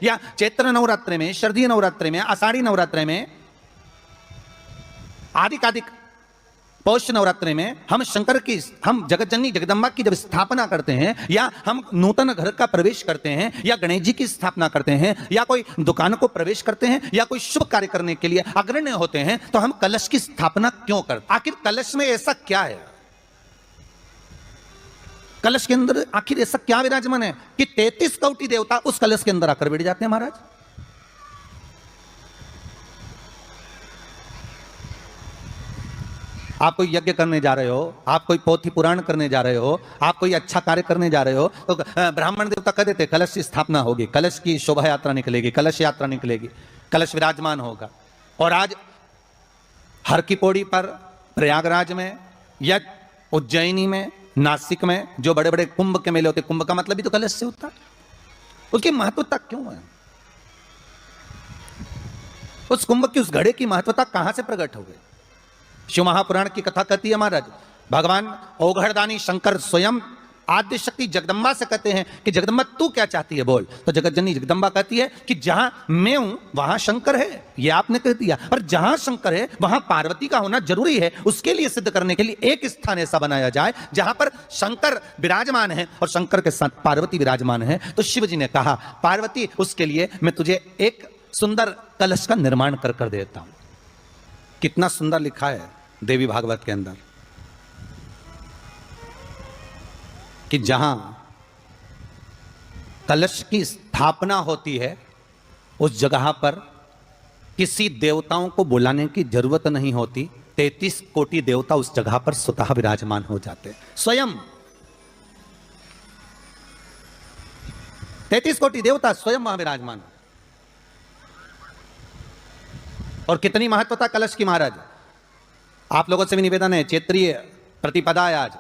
या चैत्र नवरात्रि में, शरदीय नवरात्रि में, आषाढ़ी नवरात्रि में, आदिक पौष नवरात्रि में हम शंकर की, हम जगतजननी जगदम्बा की जब स्थापना करते हैं, या हम नूतन घर का प्रवेश करते हैं, या गणेश जी की स्थापना करते हैं, या कोई दुकान को प्रवेश करते हैं, या कोई शुभ कार्य करने के लिए अग्रण्य होते हैं, तो हम कलश की स्थापना क्यों करते? आखिर कलश में ऐसा क्या है? कलश के अंदर आखिर ऐसा क्या विराजमान है कि 33 कोटि देवता उस कलश के अंदर आकर बैठ जाते हैं? महाराज, आप कोई यज्ञ करने जा रहे हो, आप कोई पोथी पुराण करने जा रहे हो, आप कोई अच्छा कार्य करने जा रहे हो, तो ब्राह्मण देवता कह देते कलश की स्थापना होगी, कलश की शोभा यात्रा निकलेगी, कलश यात्रा निकलेगी, कलश विराजमान होगा। और आज हर की पौड़ी पर, प्रयागराज में, या उज्जैनी में, नासिक में जो बड़े बड़े कुंभ के मेले होते, कुंभ का मतलब भी तो कलश से होता है। उसकी महत्वता क्यों है? उस कुंभ की, उस घड़े की महत्वता कहां से प्रकट हो गई? शिव महापुराण की कथा कहती है महाराज, भगवान ओघड़दानी शंकर स्वयं आद्य शक्ति जगदम्बा से कहते हैं कि जगदम्बा तू क्या चाहती है बोल। तो जगतजननी जगदम्बा कहती है कि जहां मैं हूं वहां शंकर है, ये आपने कह दिया, पर जहां शंकर है वहां पार्वती का होना जरूरी है। उसके लिए सिद्ध करने के लिए एक स्थान ऐसा बनाया जाए जहां पर शंकर विराजमान है और शंकर के साथ पार्वती विराजमान है। तो शिव जी ने कहा, पार्वती उसके लिए मैं तुझे एक सुंदर कलश का निर्माण कर देता हूं। कितना सुंदर लिखा है देवी भागवत के अंदर कि जहां कलश की स्थापना होती है उस जगह पर किसी देवताओं को बुलाने की जरूरत नहीं होती। 33 कोटि देवता उस जगह पर स्वतः विराजमान हो जाते हैं स्वयं। 33 कोटि देवता स्वयं वहां विराजमान। और कितनी महत्वता कलश की महाराज। आप लोगों से भी निवेदन है, क्षेत्रीय प्रतिपदा है आज,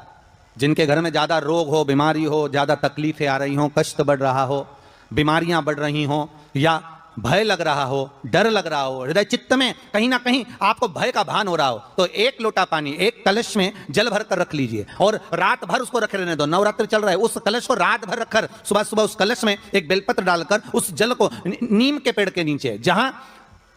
जिनके घर में ज्यादा रोग हो, बीमारी हो, ज्यादा तकलीफें आ रही हो, कष्ट बढ़ रहा हो, बीमारियां बढ़ रही हो, या भय लग रहा हो, डर लग रहा हो, हृदय चित्त में कहीं ना कहीं आपको भय का भान हो रहा हो, तो एक लोटा पानी, एक कलश में जल भर कर रख लीजिए और रात भर उसको रखे रहने दो। नवरात्रि चल रहा है, उस कलश को रात भर रखकर सुबह सुबह उस कलश में एक बेलपत्र डालकर उस जल को नीम के पेड़ के नीचे, जहां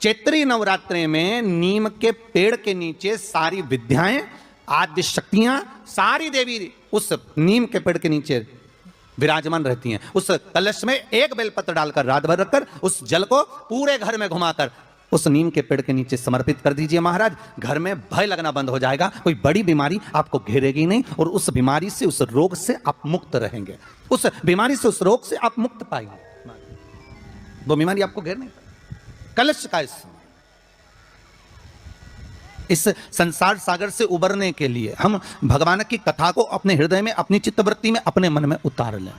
चैत्री नवरात्रि में नीम के पेड़ के नीचे सारी विद्याएं, आद्य शक्तियां, सारी देवी उस नीम के पेड़ के नीचे विराजमान रहती हैं। उस कलश में एक बेलपत्र डालकर रात भर रखकर उस जल को पूरे घर में घुमाकर उस नीम के पेड़ के नीचे समर्पित कर दीजिए महाराज। घर में भय लगना बंद हो जाएगा, कोई बड़ी बीमारी आपको घेरेगी नहीं और उस बीमारी से, उस रोग से आप मुक्त रहेंगे। उस बीमारी से, उस रोग से आप मुक्त पाएंगे, वो बीमारी आपको घेर नहीं। कलश का इस संसार सागर से उबरने के लिए हम भगवान की कथा को अपने हृदय में, अपनी चित्तवृत्ति में, अपने मन में उतार लें।